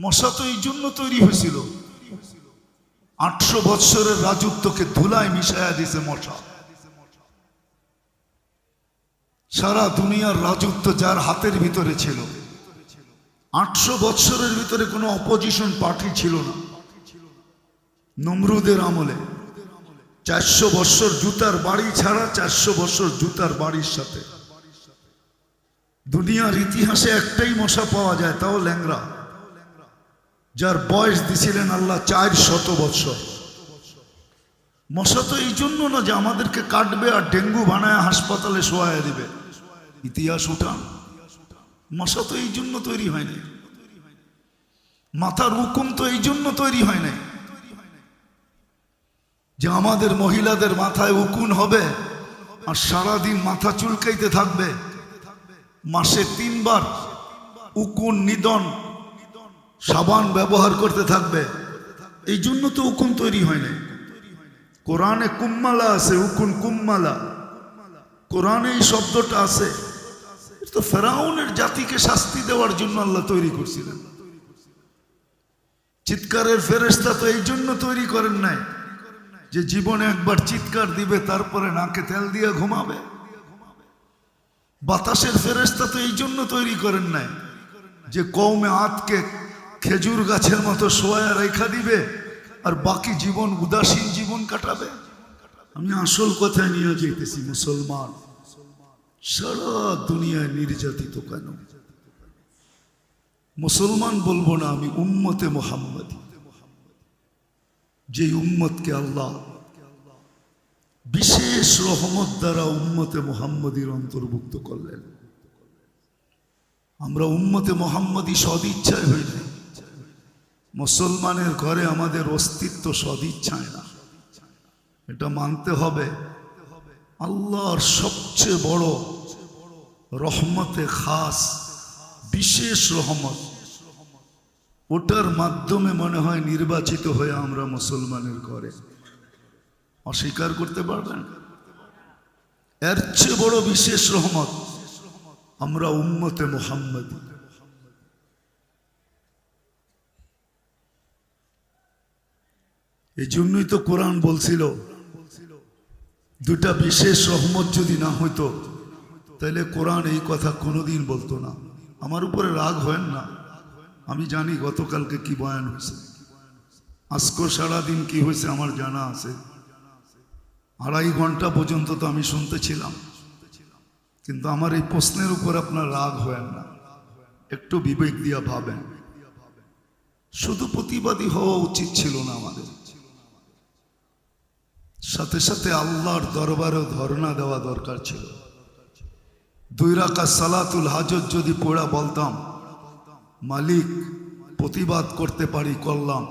মশা তো এই জন্য তৈরি হয়েছিল, 800 বৎসরের রাজত্বকে ধুলায় মিশাইয়া দিছে মশা। সারা দুনিয়ার রাজত্ব যার হাতের ভিতরে ছিল। 800 বৎসরের ভিতরে কোনো অপোজিশন পার্টি ছিল না। নমরুদের আমলে 400 বৎসর জুতার বাড়ি ছাড়া, 400 বৎসর জুতার বাড়ির সাথে। দুনিয়ার ইতিহাসে একটাই মশা পাওয়া যায়, তাও ল্যাংড়া, যার বয়স দিছিলেন আল্লাহ 400 বৎসর। মশা তো এই জন্য না যে আমাদেরকে কাটবে আর ডেঙ্গু বানায় হাসপাতালে শোয়ায় দিবে। ইতিহাস উঠান, মশা তো এই জন্য তৈরি হয় নাই। মাথার হুকুম তো এই জন্য তৈরি হয় নাই যে আমাদের মহিলাদের মাথায় উকুন হবে আর সারাদিন মাথা চুলকাইতে থাকবে। মাসে 3 বার উকুন নিদন সাবান ব্যবহার করতে থাকবে। এই জন্য তো উকুন তৈরি হয় নাই। কোরআনে কুম্মালা আছে, উকুন কুম্মালা, কোরআনে এই শব্দটা আছে। তো ফেরাউনের জাতিকে শাস্তি দেওয়ার জন্য আল্লাহ তৈরি করছিলেন। চিৎকারের ফেরেশতা তো এই জন্য তৈরি করেন নাই যে জীবনে একবার চিৎকার দিবে তারপরে নাকে তেল দিয়ে ঘুমাবে। বাতাসের ফেরেশতা তো এই জন্য তৈরি করেন নাই যে কওমে আদকে খেজুর গাছের মতো শোয়া রেখা দিবে আর বাকি জীবন উদাসীন জীবন কাটাবে। আমি আসল কথায় নিয়ে যেতেছি, মুসলমান সারা দুনিয়ায় নির্যাতিত কেন? মুসলমান বলবো না, আমি উম্মতে মুহাম্মদী, যে উম্মতকে আল্লাহ বিশেষ রহমত দ্বারা উম্মতে মুহাম্মদীর অন্তর্ভুক্ত করলেন। আমরা উম্মতে মুহাম্মদী সদিচ্ছায় হই নাই। মুসলমানের ঘরে আমাদের অস্তিত্ব সদিচ্ছায় না, এটা মানতে হবে। আল্লাহর সবচেয়ে বড় রহমতে খাস, বিশেষ রহমত, ওটার মাধ্যমে মনে হয় নির্বাচিত হয়ে আমরা মুসলমানের ঘরে। অস্বীকার করতে পারবেন? এর চেয়ে বড় বিশেষ রহমত আমরা উম্মতে মুহাম্মদী। এই জন্যই তো কোরআন বলছিল, দুটা বিশেষ রহমত যদি না হইতো তাহলে কোরআন এই কথা কোনোদিন বলতো না। আমার উপরে রাগ হয় না, আমি জানি গতকালকে কি বয়ান হয়েছে, আজকে সারাদিন কি হয়েছে আমার জানা আছে। 2.5 ঘন্টা পর্যন্ত তো আমি শুনতেছিলাম, কিন্তু আমার এই প্রশ্নের উপর আপনার রাগ হয় না, একটু বিবেক দিয়া ভাবেন। শুধু প্রতিবাদী হওয়া উচিত ছিল না আমাদের, সাথে সাথে আল্লাহর দরবারেও ধর্ণা দেওয়া দরকার ছিল। 2 রাকাত সালাতুল হাজত যদি পড়া বলতাম, মালিক প্রতিবাদ করতে পারি করলাম,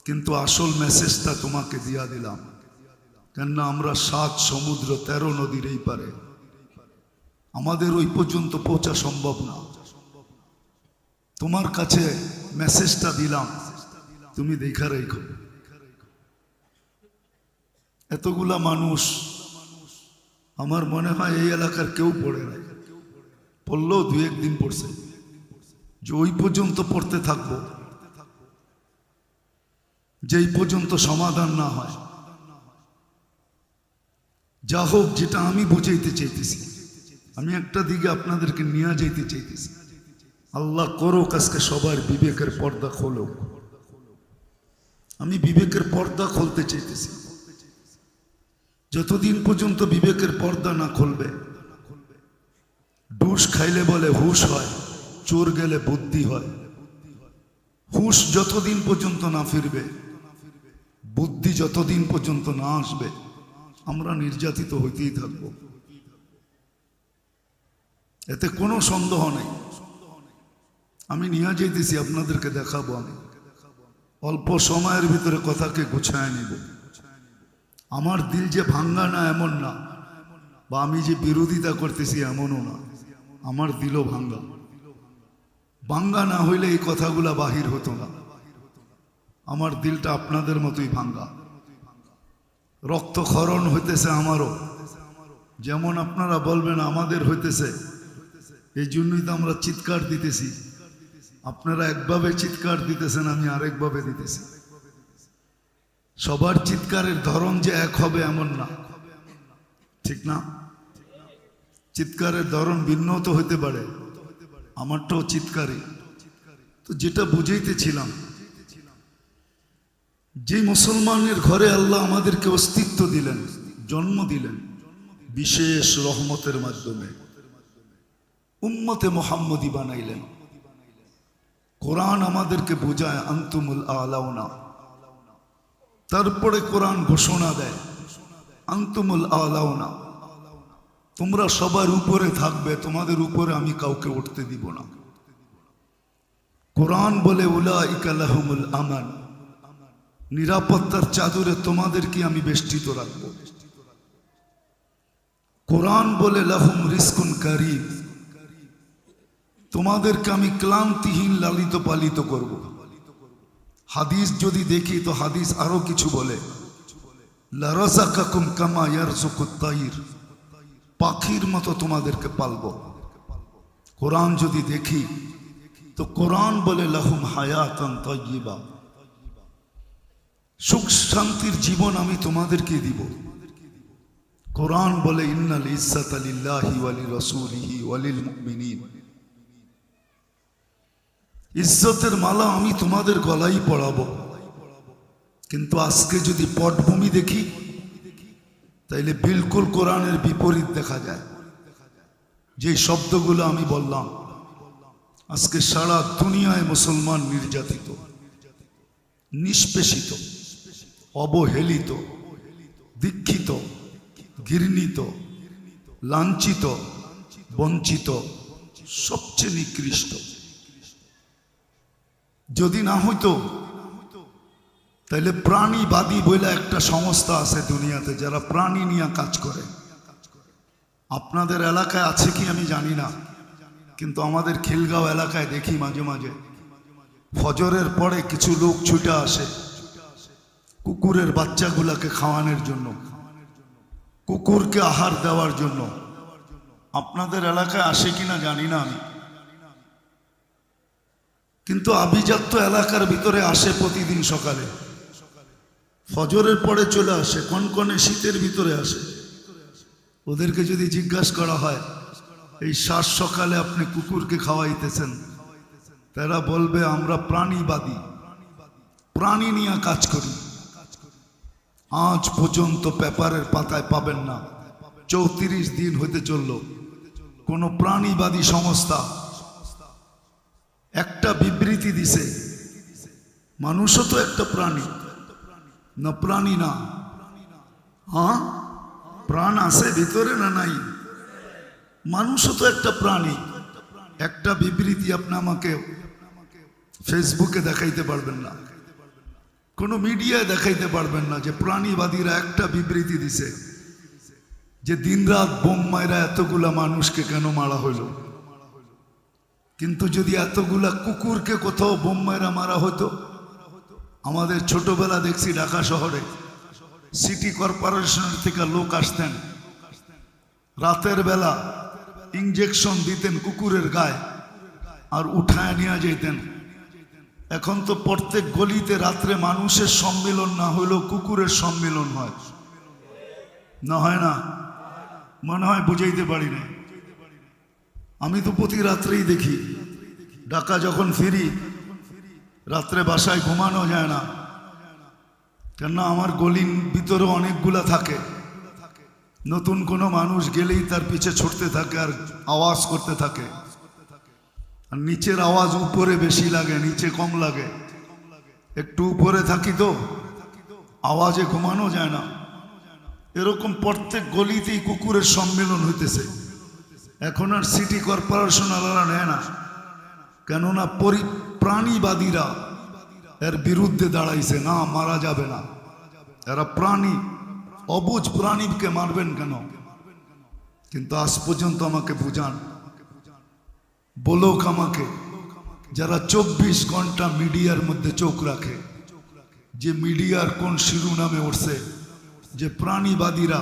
কিন্তু আসল মেসেজটা তোমাকে দিয়া দিলাম। কেননা আমরা 7 সমুদ্র 13 নদীর এই পারে, আমাদের ওই পর্যন্ত পৌঁছা সম্ভব না। তোমার কাছে মেসেজটা দিলাম, তুমি দেখা রেখো। এতগুলা মানুষ, আমার মনে হয় এই এলাকার কেউ পড়ে নাই, পড়লেও 2-1 দিন পড়ছে, যে ওই পর্যন্ত পড়তে থাকবো যেই পর্যন্ত সমাধান না হয়। যা হোক, যেটা আমি বুঝাইতে চাইতেছি, আমি একটা দিকে আপনাদেরকে নিয়ে যাইতে চাইতেছি। আল্লাহ করুক আজকে সবার বিবেকের পর্দা খোলো। আমি বিবেকের পর্দা খুলতে চাইতেছি। যতদিন পর্যন্ত বিবেকের পর্দা না খুলবে, ডুস খাইলে বলে হুশ হয়, চোর গেলে বুদ্ধি হয়। হুশ যতদিন পর্যন্ত না ফিরবে, বুদ্ধি যতদিন পর্যন্ত না আসবে, আমরা নির্যাতিত হইতেই থাকব। এতে কোনো সন্দেহ নেই। আমি নিয়ে যাইতেছি, আপনাদেরকে দেখাবো। আমি অল্প সময়ের ভিতরে কথাকে গুছায় নিব। আমার দিল যে ভাঙ্গা না এমন না, বা আমি যে বিরোধিতা করতেছি এমনও না, আমার দিলও ভাঙ্গা। ভাঙ্গা না হইলে এই কথাগুলা বাহির হতো না। আমার দিলটা আপনাদের মতোই ভাঙ্গা, রক্তক্ষরণ হইতেছে আমারও, যেমন আপনারা বলবেন আমাদের হইতেছে। এই জন্যই তো আমরা চিৎকার দিতেছি, আপনারা একভাবে চিৎকার দিতেছেন, আমি আরেকভাবে দিতেছি। সবার চিৎকারের ধরন যে এক হবে এমন না, ঠিক না? চিৎকারের ধরন ভিন্ন তো হতে পারে, আমারটাও চিৎকারই। তো যেটা বুঝাইতেছিলাম, যে মুসলমানের ঘরে আল্লাহ আমাদেরকে অস্তিত্ব দিলেন, জন্ম দিলেন বিশেষ রহমতের মাধ্যমে, উম্মতে মুহাম্মদী বানাইলেন। কোরআন আমাদেরকে বোঝায় আনতুমুল আলাউনা, তারপরে কোরআন ঘোষণা দেয় আনতুমুল আলাউনা, তোমরা সবার উপরে থাকবে, তোমাদের উপরে আমি কাউকে উঠতে দিব না। কোরআন বলে উলাইকা লাহুমুল আমান, নিরাপত্তার চাদরে তোমাদেরকে আমি বেষ্টিত রাখব। কোরআন বলে লাহুম রিজকুন কারীম, তোমাদেরকে আমি ক্লান্তিহীন লালিত পালিত করব। হাদিস যদি দেখি তো হাদিস আরো কিছু বলে, লারাযাকাকুম কামা ইয়ারযুকুত তাইর, পাখির মতো তোমাদেরকে পালব। কোরআন যদি দেখি তো কোরআন বলে লাহুম হায়াতান তাইয়্যিবা, সুখ শান্তির জীবন আমি তোমাদেরকে দিব। কোরআন বলে ইন্নাল ইজ্জাতা লিল্লাহি ওয়া লিরাসূলিহি ওয়া লিল মুমিনিন, ইজ্জতের মালা আমি তোমাদের গলায় পরাবো। কিন্তু আজকে যদি পটভূমি দেখি তাইলে বিলকুল কোরআনের বিপরীত দেখা যায়। যে শব্দগুলো আমি বললাম, আজকে সারা দুনিয়ায় মুসলমান নির্যাতিত, নিষ্পেষিত, অবহেলিত, দীক্ষিত, ঘৃণিত, লাঞ্ছিত, বঞ্চিত, সবচেয়ে নিকৃষ্ট। যদি না হইতো তাহলে প্রাণীবাদী বলে একটা সংস্থা আছে দুনিয়াতে, যারা প্রাণী নিয়ে কাজ করে। আপনাদের এলাকায় আছে কি আমি জানি না, কিন্তু আমাদের খিলগাঁও এলাকায় দেখি মাঝে মাঝে ফজরের পরে কিছু লোক ছুটে আসে কুকুরের বাচ্চাগুলাকে খাওয়ানোর জন্য, কুকুরকে আহার দেওয়ার জন্য। আপনাদের এলাকায় আসে কিনা জানি না আমি, কিন্তু আভিজাত্য এলাকার ভিতরে আসে প্রতিদিন সকালে, ফজরের পরে চলে আসে, কনকনে শীতের ভিতরে আসে। ওদেরকে যদি জিজ্ঞাসা করা হয় এই সাত সকালে আপনি কুকুরকে খাওয়াইতেছেন, তারা বলবে আমরা প্রাণীবাদী, প্রাণী নিয়ে কাজ করি। আজ পর্যন্ত পেপারের পাতায় পাবেন না, 34 দিন হতে চলল কোন প্রাণীবাদী সংস্থা একটা বিবৃতি দিছে মানুষও তো একটা প্রাণী না? প্রাণী না? হ্যাঁ, প্রাণ আছে ভিতরে না নাই? মানুষও তো একটা প্রাণী। একটা বিবৃতি আপনি আমাকে ফেসবুকে দেখাইতে পারবেন না, কোনো মিডিয়ায় দেখাইতে পারবেন না যে প্রাণীবাদীরা একটা বিবৃতি দিছে যে দিনরাত বোম মাইরা এতগুলা মানুষকে কেন মারা হইল। কিন্তু যদি এতগুলা কুকুরকে কোথাও বোম মাইরা মারা হতো, আমাদের ছোটবেলা দেখছি ঢাকা শহরে সিটি কর্পোরেশনের থেকে লোক আসতেন, রাতের বেলা ইঞ্জেকশন দিতেন কুকুরের গায়ে আর উঠায় নিয়ে যেতেন। এখন তো প্রত্যেক গলিতে রাত্রে মানুষের সম্মেলন না হইলেও কুকুরের সম্মেলন হয়, না হয় না? মনে হয় বুঝাইতে পারি না। আমি তো প্রতি রাত্রেই দেখি, ঢাকা যখন ফিরি রাত্রে বাসায় ঘুমানো যায় না, কেননা আমার গলির ভিতরে অনেকগুলা থাকে। নতুন কোনো মানুষ গেলেই তার পিছে ছুটতে থাকে আর আওয়াজ করতে থাকে, আর নিচের আওয়াজ উপরে বেশি লাগে, নিচে কম লাগে। একটু উপরে থাকি তো আওয়াজে ঘুমানো যায় না। এরকম প্রত্যেক গলিতেই কুকুরের সম্মেলন হইতেছে। এখন আর সিটি কর্পোরেশন আলাদা নেয় না, কেননা প্রাণীবাদীরা এর বিরুদ্ধে দাঁড়াইছে, না মারা যাবে না, এরা প্রাণী, অবুঝ প্রাণীকে মারবেন কেন? কিন্তু আজ পর্যন্ত আমাকে বুঝান, বলোক আমাকে, যারা 24 ঘন্টা মিডিয়ার মধ্যে চোখ রাখে, যে মিডিয়ার কোন শিরোনামে উঠছে যে প্রাণীবাদীরা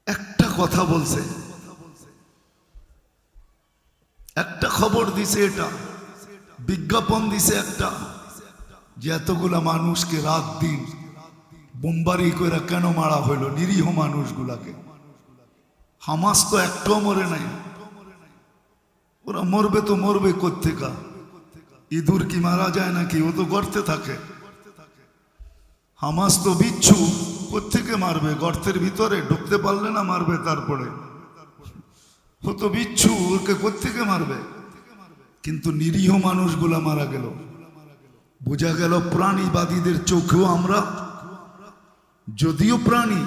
একটা কথা বলছে, একটা খবর দিছে, এটা বিজ্ঞাপন দিছে একটা, যে এতগুলা মানুষকে রাত দিন বোমবারি করে কেন মারা হইল নিরীহ মানুষগুলাকে। হামাস তো একটাও মরে নাই, ওরা মরবে তো মরবে কোত্থেকা? ইঁদুর কি মারা যায় নাকি? ও তো গর্তে থাকে। হামাস তো বিচ্ছু, কোত্থেকে মারবে? গর্তের ভিতরে ঢুকতে পারলে না মারবে, তারপরে ও তো বিচ্ছু, ওকে কোত্থেকে মারবে? কিন্তু নিরীহ মানুষগুলা মারা গেল। বোঝা গেল প্রাণীবাদীদের চোখেও আমরা যদিও প্রাণী,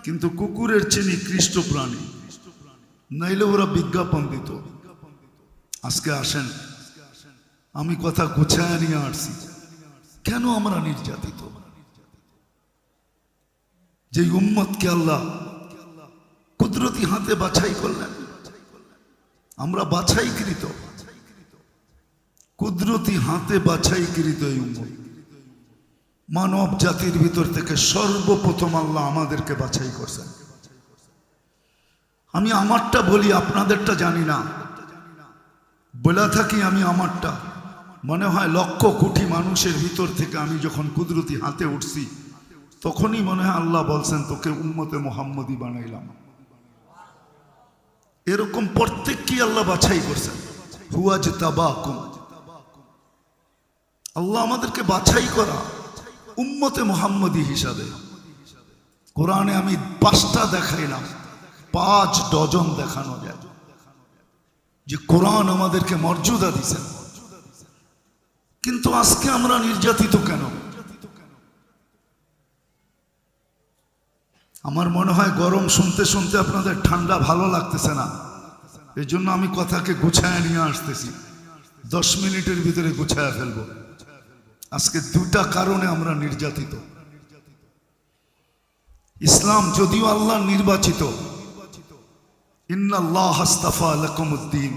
কিন্তু কুকুরের চেয়ে নিকৃষ্ট প্রাণী, নাইলে ওরা বিজ্ঞাপন দিত। আজকে আসেন, আমি কথা গুছায় নিয়ে আসছি, কেন আমরা নির্যাতিত? যে উম্মতকে আল্লাহ কুদরতি হাতে বাছাই করলেন, আমরা বাছাইকৃত, কুদরতি হাতে বাছাইকৃত এই উম্মত। মানব জাতির ভিতর থেকে সর্বপ্রথম আল্লাহ আমাদেরকে বাছাই করছেন। আমি আমারটা বলি, আপনাদেরটা জানি না, বলে থাকি আমি আমারটা। মনে হয় লক্ষ কোটি মানুষের ভিতর থেকে আমি যখন কুদরতি হাতে উঠছি, তখনই মনে হয় আল্লাহ বলছেন তোকে উম্মতে মুহাম্মদী বানাইলাম। এরকম প্রত্যেককে আল্লাহ বাছাই করছেন। হুয়াজতাবাকুম, আল্লাহ আমাদেরকে বাছাই করা উম্মতে মুহাম্মদী হিসাবে। কোরআনে আমি 5টা দেখাইলাম, 5 ডজন দেখানো যায় যে কোরআন আমাদেরকে মর্যাদা দিয়েছেন। কিন্তু আজকে আমরা নির্যাতিত কেন? আমার মনে হয় গরম শুনতে শুনতে আপনাদের ঠান্ডা ভালো লাগতেছে না, এই জন্য আমি কথাকে গুছায় নিয়ে আসতেছি। 10 মিনিটের ভিতরে গুছায় ফেলবো। আজকে 2টা কারণে আমরা নির্যাতিত। ইসলাম যদিও আল্লাহ নির্বাচিত, ইন্নাল্লাহ আস্তাফা লাকুমুদ্দিন,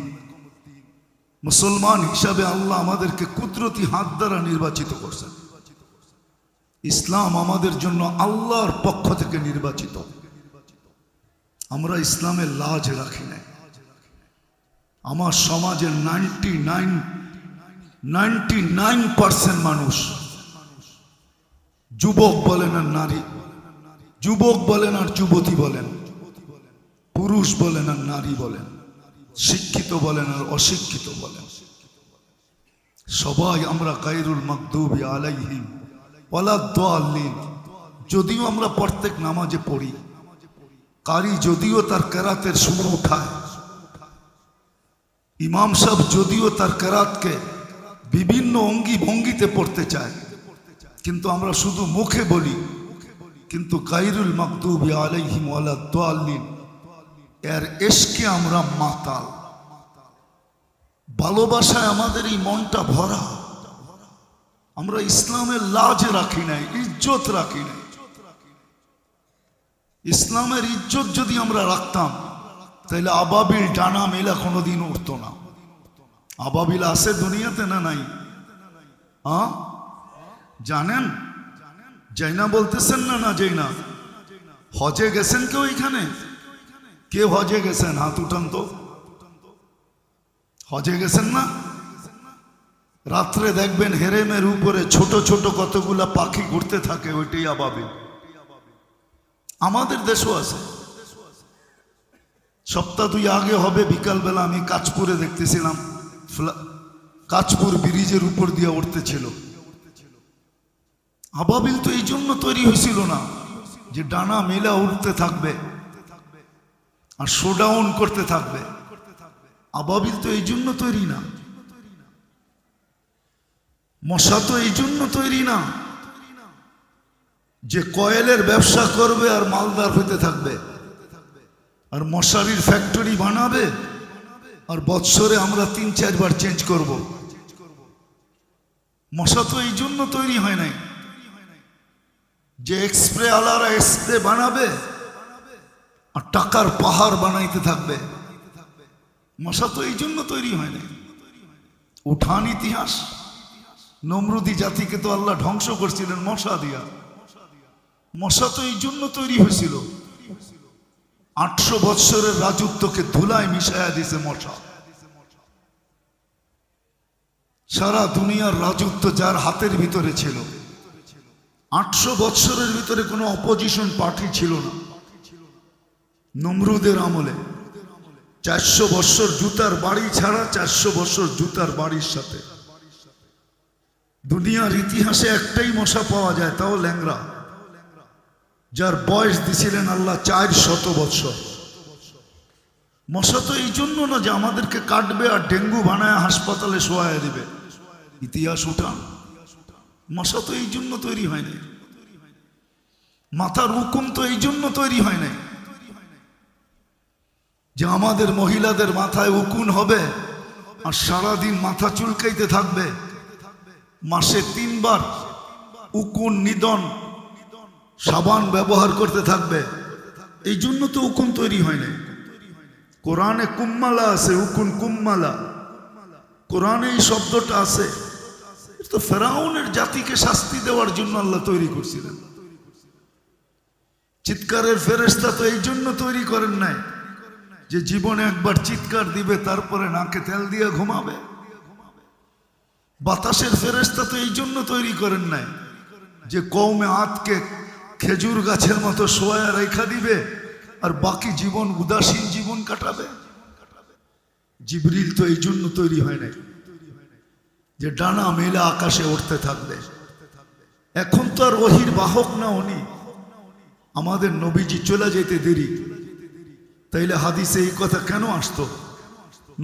মুসলমান হিসাবে আল্লাহ আমাদেরকে কুদরতি হাত দ্বারা নির্বাচিত করছেন। ইসলাম আমাদের জন্য আল্লাহর পক্ষ থেকে নির্বাচিত। আমরা ইসলামের লাজ রাখি না। আমার সমাজের 99% মানুষ, যুবক বলেন আর নারী, যুবক বলেন আর যুবতী বলেন, পুরুষ বলেন আর নারী বলেন, শিক্ষিত বলেন আর অশিক্ষিত বলেন, সবাই আমরা গায়রুল মাগদুবি আলাইহিম ওয়ালাদ-দাল্লিন। যদিও আমরা প্রত্যেক নামাজে পড়ি, কারি যদিও তার কেরাতের সুর উঠায়, ইমাম সাহেব যদিও তার কেরাতকে বিভিন্ন অঙ্গি ভঙ্গিতে পড়তে চায়, কিন্তু আমরা শুধু মুখে বলি। কিন্তু গায়রুল মাগদুবি আলাইহিম ওয়ালাদ-দাল্লিন এর ইশকে আমরা মাতাল। ভালোবাসায় আমাদের এই মনটা ভরা। আমরা ইসলামের লাজ রাখি নাই, ইজ্জত রাখি নাই। ইসলামের ইজ্জত যদি আমরা রাখতাম, তাহলে আবাবিল ডানা মেলা কোনোদিন উঠতো না। আবাবিল আছে দুনিয়াতে না নাই? জানেন? যাই না বলতেছেন না? না যাই না? হজে গেছেন কেউ এখানে? কে হজে গেছেন? হাত উঠান তো। হজে গেছেন না? রাত্রে দেখবেন হেরেমের উপরে ছোট ছোট কতগুলা পাখি ঘুরতে থাকে, ওইটাই আবাবিল। আমাদের দেশও আছে। সপ্তাহ 2 আগে হবে, বিকালবেলা আমি কাঁচপুরে দেখতেছিলাম, কাঁচপুর ব্রিজের উপর দিয়ে উঠতেছিল। আবাবিল তো এই জন্য তৈরি হয়েছিল না যে ডানা মেলা উঠতে থাকবে আর শোডাউন করতে থাকবে। আবাবিল তো এই জন্য তৈরি না। মশা তো এই জন্য তৈরি না যে কয়েলের ব্যবসা করবে আর মালদার হতে থাকবে আর মশারির ফ্যাক্টরি বানাবে আর বৎসরে আমরা 3-4 বার চেঞ্জ করব। মশা তো এই জন্য তৈরি হয় নাই যে স্প্রে আলারা স্প্রে বানাবে আর টাকার পাহাড় বানাইতে থাকবে। মশা তো এই জন্য তৈরি হয় নাই। উঠান ইতিহাস, নমরুদি জাতিকে তো আল্লাহ ধ্বংস করছিলেন মশা দিয়া। মশা তো এই জন্য তৈরি হয়েছিল। 800 বৎসরের রাজত্বকে ধুলায় মিশাইয়া দিছে মশা। সারা দুনিয়ার রাজত্ব যার হাতের ভিতরে ছিল। 800 বৎসরের ভিতরে কোনো অপোজিশন পার্টি ছিল না। নমরুদের আমলে 400 বৎসর জুতার বাড়ি ছাড়া 400 বৎসর জুতার বাড়ির সাথে। দুনিয়ার ইতিহাসে একটাই মশা পাওয়া যায়, তাও ল্যাংড়া, যার বয়স দিছিলেন আল্লাহ 400 বৎসর। মশা তো এই জন্য না যে আমাদেরকে কাটবে আর ডেঙ্গু বানায় হাসপাতালে শোয়ায় দিবে, ইতিহাস উঠান। মশা তো এই জন্য তৈরি হয় নাই, মাথার হুকুম তো এই জন্য তৈরি হয় নাই যে আমাদের মহিলাদের মাথায় উকুন হবে আর সারাদিন মাথা চুলকাইতে থাকবে। মাসে 3 বার উকুন নিদন সাবান ব্যবহার করতে থাকবে, এই জন্য তো উকুন তৈরি হয় নাই। কোরআনে কুম্মালা আছে, উকুন কুম্মালা, কোরআনে এই শব্দটা আছে। তো ফেরাউনের জাতিকে শাস্তি দেওয়ার জন্য আল্লাহ তৈরি করছিলেন। চিৎকারের ফেরেশতা তো এই জন্য তৈরি করেন নাই যে জীবনে একবার চিৎকার দিবে তারপরে নাকে তেল দিয়ে ঘুমাবে। বাতাসের ফেরেশতা তো এই জন্য তৈরি করেন নাই যে কওমে আদকে খেজুর গাছের মতো শোয়া রেখা দিবে আর বাকি জীবন উদাসীন জীবন কাটাবে। জিবরিল তো এই জন্য তৈরি হয় নাই যে ডানা মেলে আকাশে উঠতে থাকবে। এখন তো আর ওহির বাহক না উনি, আমাদের নবীজি চলে যেতে দেরি। তাইলে হাদিসে এই কথা কেন আসতো?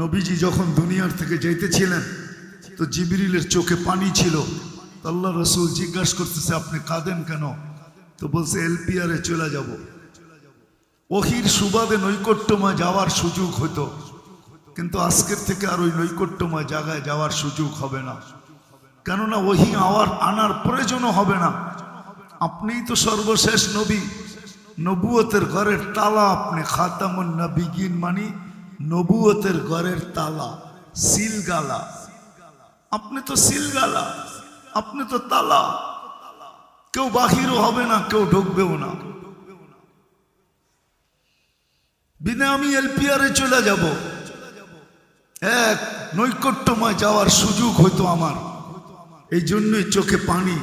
নবীজি যখন দুনিয়ার থেকে যাইতেছিলেন তো জিবরিলের চোখে পানি ছিল। আল্লাহ রসুল জিজ্ঞাসা করতেছে আপনি কাঁদেন কেন? তো বলছে এলপিআরে চলে যাব। ওহির সুবাদে নৈকট্যময় যাওয়ার সুযোগ হতো, কিন্তু আজকের থেকে আর ওই নৈকট্যময় জায়গায় যাওয়ার সুযোগ হবে না, কেননা ওহি আনার প্রয়োজনও হবে না। আপনিই তো সর্বশেষ নবী, নবুয়তের ঘরের তালা আপনি, খাতামুন নবিয়িন মানি নবুয়তের ঘরের তালা, সিলগালা। আপনি তো সিলগালা, আপনি তো তালা, কেউ বাহিরও হবে না, কেউ ঢুকবেও না। বিনা আমি এলপিআরে চলে যাব, এক নৈকট্যময় যাওয়ার সুযোগ হইতো আমার। এই জন্যই চোখে পানি।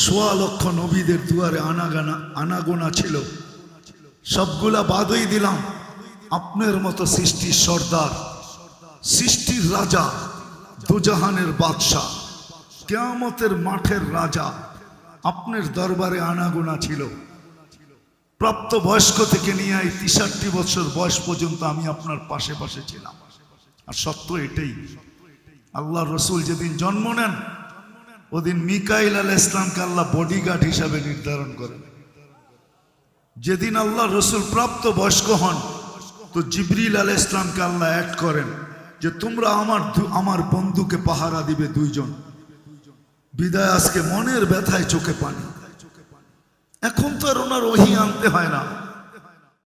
1.25 লক্ষ নবীদের দুয়ারে আনাগোনা ছিল, সবগুলা বাদই দিলাম। আপনার মতো সৃষ্টির সর্দার, সৃষ্টির রাজা, দুজাহানের বাদশাহ, কিয়ামতের মাঠের রাজা, আপনার দরবারে আনাগোনা ছিল। প্রাপ্ত বয়স্ক থেকে নিয়ে 63 বছর বয়স পর্যন্ত আমি আপনার পাশে পাশে ছিলাম। আর সত্য এটাই, আল্লাহ রসুল যেদিন জন্ম নেন ওদিন মিকাইল আলাইহিস সালামকে আল্লাহ বডিগার্ড হিসাবে নির্ধারণ করেন। যেদিন আল্লাহ রসুল প্রাপ্ত বয়স্ক হন তো জিবরিল আলাইহিস সালামকে আল্লাহ অ্যাড করেন যে তোমরা আমার বন্ধুকে পাহারা দিবে 2 জন। বিদায় আজকে মনের ব্যথায় চোখে পানি। এখন তো আর ওনার ওহী আনতে হয় না।